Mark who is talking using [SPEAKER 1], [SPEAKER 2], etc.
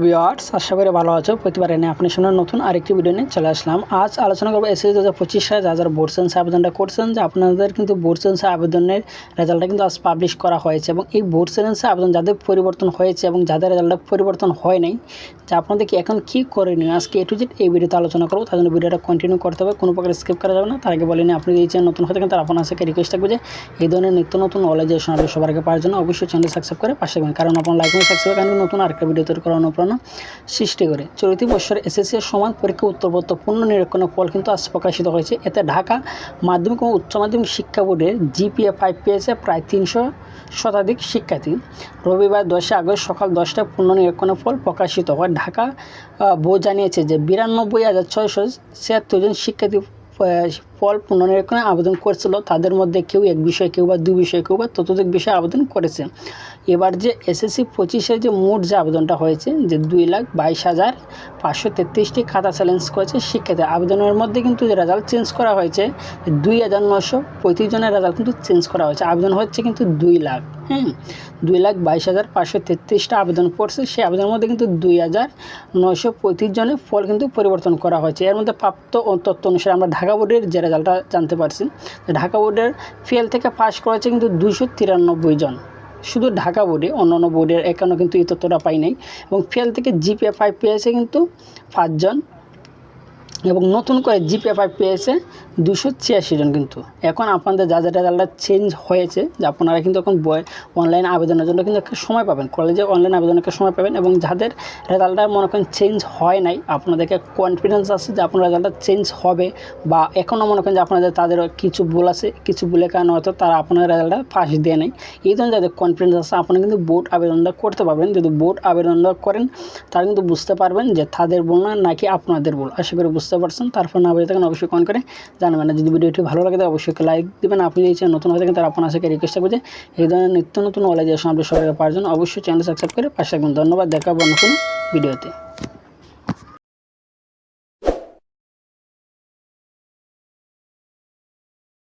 [SPEAKER 1] Viewers, আশা করি ভালো আছো। প্রতিবার এনে আপনি শুনে নতুন আরেকটি ভিডিও নিয়ে চলে আসলাম। আজ আলোচনা করবো এসএসসি 2025 সালে যারা বোর্ড সায়েন্স আবেদনটা করছেন, যে আপনাদের কিন্তু বোর্ড সায়েন্স আবেদনের রেজাল্টটা কিন্তু আজ পাবলিশ করা হয়েছে। এবং এই বোর্ড সায়েন্স আবেদন যাদের পরিবর্তন হয়েছে এবং যাদের রেজাল্টটা পরিবর্তন হয় নাই, যে আপনাদেরকে এখন কী করণীয় আজকে A to Z এই ভিডিওতে আলোচনা করবো। তার জন্য ভিডিওটা কন্টিনিউ করতে হবে, কোনো প্রকার স্কিপ করা যাবে না। তার আগে বলিনি, আপনি এই চ্যানেল নতুন হয়ে থাকেন তার আপনার কাছে রিকোয়েস্ট থাকবে যে এই ধরনের নিত্য নতুন নলেজ আপনি সবার আগে পাওয়ার জন্য অবশ্যই চ্যানেল সাবস্ক্রাইব করে পাশে থাকবেন, কারণ আপনার লাইক এবং সাবস্ক্রাইব কারণে নতুন আরেকটা ভিডিও তৈরি করার অনুপ্রেরণা সৃষ্টি করে। চলতি বছর এসএসসি এর সমান পরীক্ষা উত্তরপত্র পূর্ণ নিরীক্ষণের ফল কিন্তু আজ প্রকাশিত হয়েছে। এতে ঢাকা মাধ্যমিক ও উচ্চ মাধ্যমিক শিক্ষা বোর্ডের GPA 5 পেয়েছে প্রায় 300 শতাধিক শিক্ষার্থী। রবিবার 10 আগস্ট সকাল 10টায় পূর্ণ নিরীক্ষণের ফল প্রকাশিত হয়। ঢাকা বোর্ড জানিয়েছে যে 92,676 জন শিক্ষার্থী ফল পুনর্নিরীক্ষণে আবেদন করেছিল। তাদের মধ্যে কেউ এক বিষয়, কেউ বা 2 বিষয়, কেউ বা ততোধিক বিষয়ে আবেদন করেছে। এবার যে এসএসসি 25-এর যে মোট যে আবেদনটা হয়েছে, যে 2,22,533টি খাতা চ্যালেঞ্জ করেছে শিক্ষার্থী। আবেদনের মধ্যে কিন্তু যে রেজাল্ট চেঞ্জ করা হয়েছে 2,935 জনের রেজাল্ট কিন্তু চেঞ্জ করা হয়েছে। আবেদন হচ্ছে কিন্তু 2 লাখ, 2,22,533টা আবেদন করছে। সেই আবেদনের মধ্যে কিন্তু 2,935 জনের ফল কিন্তু পরিবর্তন করা হয়েছে। এর মধ্যে প্রাপ্ত তথ্য অনুসারে আমরা ঢাকা বোর্ডের যে রেজাল্টটা জানতে পারছি, ঢাকা বোর্ডের ফেল থেকে পাস করেছে কিন্তু 293 জন, শুধু ঢাকা বোর্ডে। অন্যান্য বোর্ডের এখনও কিন্তু এই তথ্যটা পাই নাই। এবং ফেল থেকে GPA 5 পেয়েছে কিন্তু 5 জন, এবং নতুন করে GPA 5 পেয়েছে 286 জন। কিন্তু এখন আপনাদের যাদের রেজাল্টটা চেঞ্জ হয়েছে, যে আপনারা কিন্তু এখন অনলাইন আবেদনের জন্য কিন্তু একটা সময় পাবেন, কলেজে অনলাইন আবেদনের একটা সময় পাবেন। এবং যাদের রেজাল্টটা মনে করেন চেঞ্জ হয় নাই, আপনাদেরকে কনফিডেন্স আছে যে আপনার রেজাল্টটা চেঞ্জ হবে, বা এখনও মনে করেন যে আপনাদের তাদের কিছু ভুল আছে, কিছু ভুলের কারণে হয়তো তারা আপনার রেজাল্টটা পাস দিয়ে নেয়, এই ধরনের যাদের কনফিডেন্স আছে আপনারা কিন্তু বোর্ড আবেদনটা করতে পারবেন। যদি বোর্ড আবেদনটা করেন তারা কিন্তু বুঝতে পারবেন যে তাদের ভুল না নাকি আপনাদের ভুল। আশা করি বুঝতে পারছেন। তারপর না বুঝে থাকেন অবশ্যই কমেন্ট করে জানাবেন। যদি ভিডিওটি ভালো লাগে তাহলে অবশ্যই লাইক দেবেন। আপনি এই চ্যানেল নতুন হয়ে থাকেন তার আপনার কাছে রিকোয়েস্ট থাকবে যে এই ধরনের নিত্য নতুন নলেজ আপনি সবাই পাওয়ার জন্য অবশ্যই চ্যানেল সাবস্ক্রাইব করে পাশে থাকবেন। ধন্যবাদ, দেখা হবে নতুন ভিডিওতে।